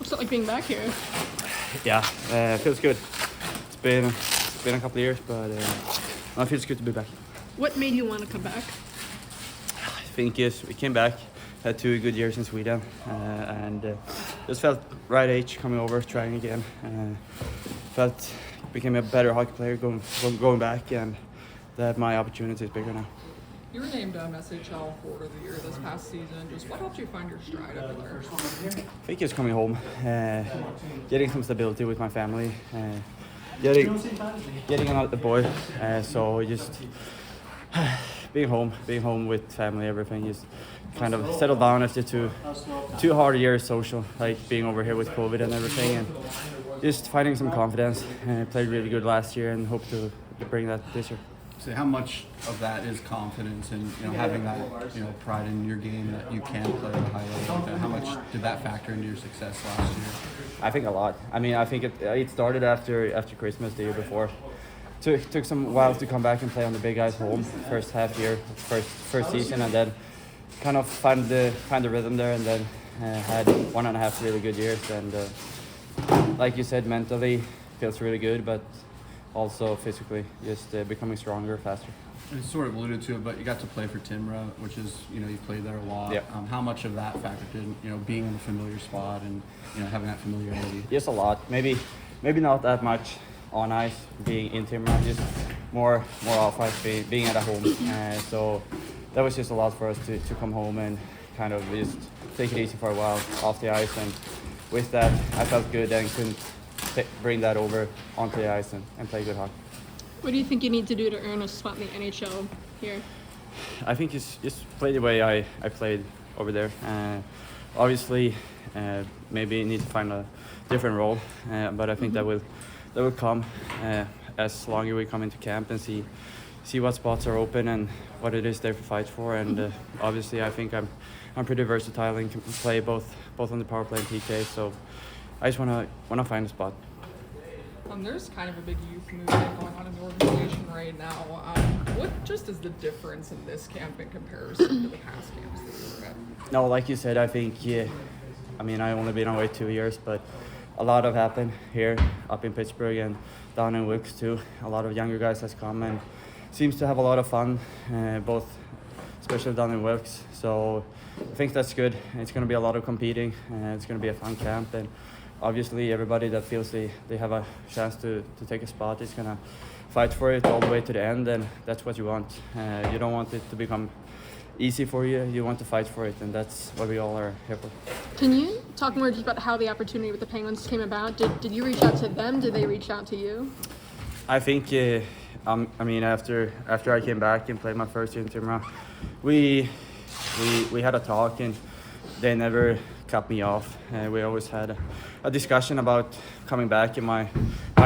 What's it like being back here? Yeah, feels good. It's been a couple of years, but it feels good to be back. What made you want to come back? I think yes, we came back, had 2 good years in Sweden, and just felt right age coming over, trying again. Felt became a better hockey player going back, and that my opportunity is bigger now. You were named SHL Forward of the Year this past season. Just what helped you find your stride over there? I think it's coming home, getting some stability with my family, getting another boy. So just being home with family, everything. Just kind of settled down after two hard years social, like being over here with COVID and everything, and just finding some confidence. Played really good last year and hope to bring that this year. So how much of that is confidence and having that pride in your game that you can play at a high level like that? How much did that factor into your success last year? I think a lot. I mean, I think it started after Christmas the year before. Took some while to come back and play on the big ice home. First half year, first season, and then kind of find the rhythm there, and then had 1.5 really good years. And like you said, mentally feels really good, but also physically, just becoming stronger, faster. You sort of alluded to it, but you got to play for Timrå, which is, you played there a lot. Yep. How much of that factored in, being in a familiar spot and, having that familiarity? Yes, a lot. Maybe not that much on ice, being in Timrå, just more off ice, being at home. So that was just a lot for us to come home and kind of just take it easy for a while off the ice. And with that, I felt good and couldn't bring that over onto the ice and play good hockey. What do you think you need to do to earn a spot in the NHL here? I think it's just play the way I played over there. Obviously, maybe need to find a different role, but I think that will come as long as we come into camp and see what spots are open and what it is there to fight for. And obviously, I think I'm pretty versatile and can play both on the power play and PK. So I just wanna find a spot. There's kind of a big youth movement going on in the organization right now. What just is the difference in this camp in comparison to the past camps that you were at? No, like you said, I think, I mean, I only been away 2 years, but a lot have happened here up in Pittsburgh and down in Wilkes too. A lot of younger guys has come and seems to have a lot of fun, both especially down in Wilkes. So I think that's good. It's going to be a lot of competing, and it's going to be a fun camp. And obviously, everybody that feels they have a chance to take a spot is going to fight for it all the way to the end, and that's what you want. You don't want it to become easy for you. You want to fight for it, and that's what we all are here for. Can you talk more just about how the opportunity with the Penguins came about? Did you reach out to them? Did they reach out to you? I think, I mean, after I came back and played my first year in Timrå, we had a talk, and they never cut me off. We always had a discussion about coming back, and my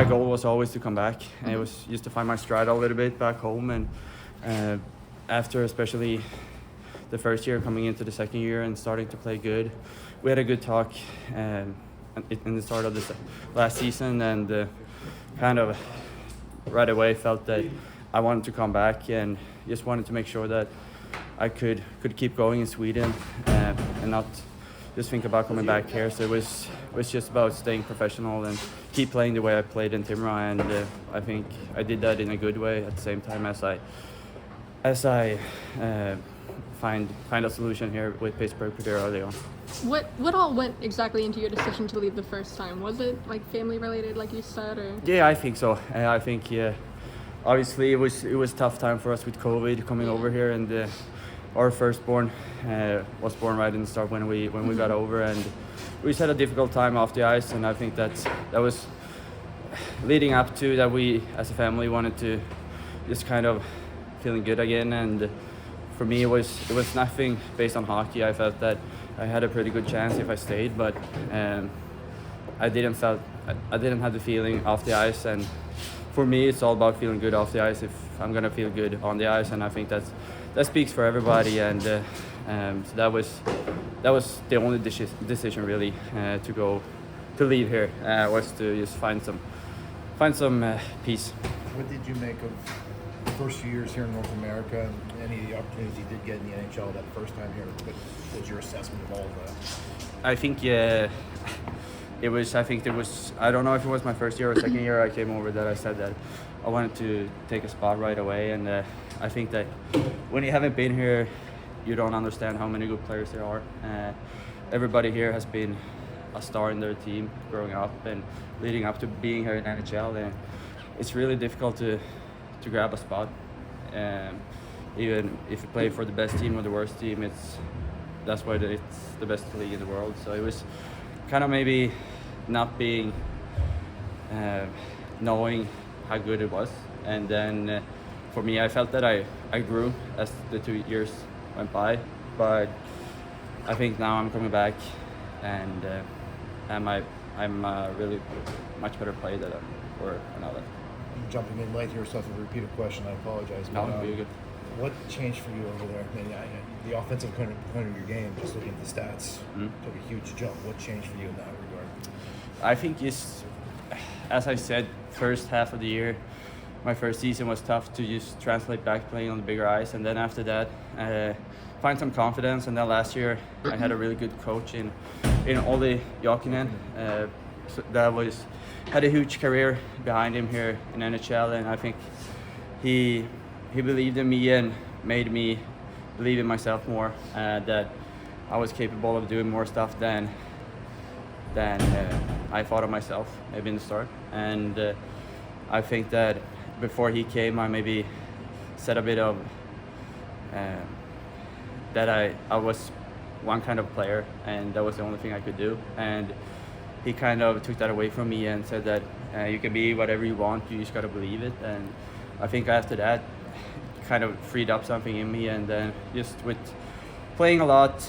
goal was always to come back. And it was just to find my stride a little bit back home, and after especially the first year coming into the second year and starting to play good, we had a good talk in the start of the last season, and kind of right away felt that I wanted to come back and just wanted to make sure that I could keep going in Sweden and not just think about coming back here. So it was just about staying professional and keep playing the way I played in Timrå, and I think I did that in a good way at the same time as I find a solution here with Pittsburgh pretty early on. What all went exactly into your decision to leave the first time? Was it like family related, like you said, or? Yeah, I think so. I think obviously it was a tough time for us with COVID coming over here, and our firstborn was born right in the start when we got over, and we just had a difficult time off the ice, and I think that was leading up to that we as a family wanted to just kind of feeling good again. And for me, it was nothing based on hockey. I felt that I had a pretty good chance if I stayed, but I didn't have the feeling off the ice. And for me, it's all about feeling good off the ice if I'm gonna feel good on the ice. And I think that speaks for everybody. And so that was the only decision really to leave here was to just find some peace. What did you make of the first few years here in North America and any of the opportunities you did get in the NHL that first time here? What was your assessment of all of that? I think it was, I think it was, I don't know if it was my first year or second year I came over that I said that I wanted to take a spot right away. And I think that when you haven't been here, you don't understand how many good players there are. Everybody here has been a star in their team growing up and leading up to being here in NHL. And it's really difficult to grab a spot. Even if you play for the best team or the worst team, that's why it's the best league in the world. So it was kind of maybe not being knowing how good it was, and then for me, I felt that I grew as the 2 years went by. But I think now I'm coming back, and I'm a really much better player than I were when I left. I'm jumping in late here, so if a repeated question, I apologize. No, but, you're good. What changed for you over there? I mean, the offensive component of your game, just looking at the stats, took a huge jump. What changed for you in that regard? I think it's, as I said, first half of the year, my first season was tough to just translate back playing on the bigger ice, and then after that, find some confidence. And then last year, I had a really good coach in Olli Jokinen. So that had a huge career behind him here in NHL, and I think he believed in me and made me believe in myself more, that I was capable of doing more stuff than I thought of myself maybe in the start. And I think that before he came, I maybe said a bit of that I was one kind of player and that was the only thing I could do. And he kind of took that away from me and said that you can be whatever you want, you just got to believe it. And I think after that, kind of freed up something in me, and then just with playing a lot,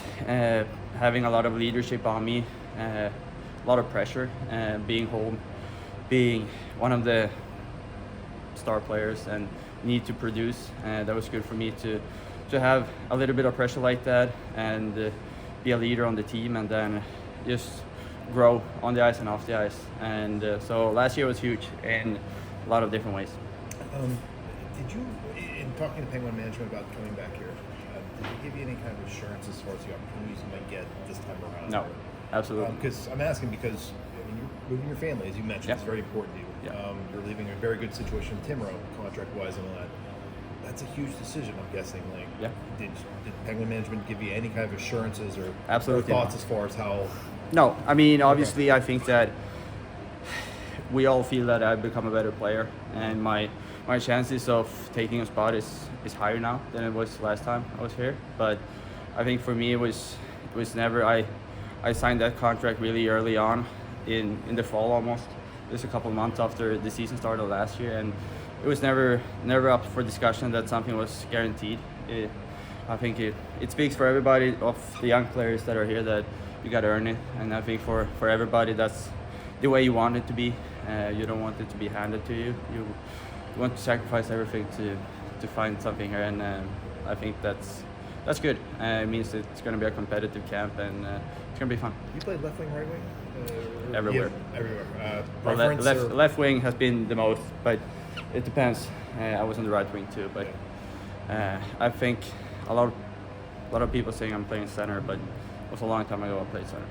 having a lot of leadership on me, a lot of pressure, being home, being one of the star players and need to produce, that was good for me to have a little bit of pressure like that and be a leader on the team, and then just grow on the ice and off the ice. And so last year was huge in a lot of different ways. Did you, in talking to Penguin management about coming back here, did they give you any kind of assurance as far as the opportunities you might get this time around? No, absolutely. Because I'm asking because I mean, you're moving your family, as you mentioned, Yeah. it's very important to you. Yeah. You're leaving a very good situation in Timrå, contract-wise and all that. That's a huge decision, I'm guessing. Like, Yeah. Did Penguin management give you any kind of assurances or Absolutely thoughts not. as far as how? No, I mean, obviously, I think that we all feel that I've become a better player, and my chances of taking a spot is higher now than it was last time I was here. But I think for me, it was never. I signed that contract really early on, in the fall almost, just a couple of months after the season started last year, and it was never up for discussion that something was guaranteed. I think it speaks for everybody of the young players that are here that you got to earn it, and I think for everybody that's the way you want it to be. You don't want it to be handed to you. You want to sacrifice everything to find something here, and I think that's good. It means it's going to be a competitive camp, and it's going to be fun. You played left wing, right wing? Everywhere. Yeah, everywhere. Well, Preference or- left wing has been the most, but it depends. I was on the right wing too, but I think a lot of people saying I'm playing center, but it was a long time ago I played center.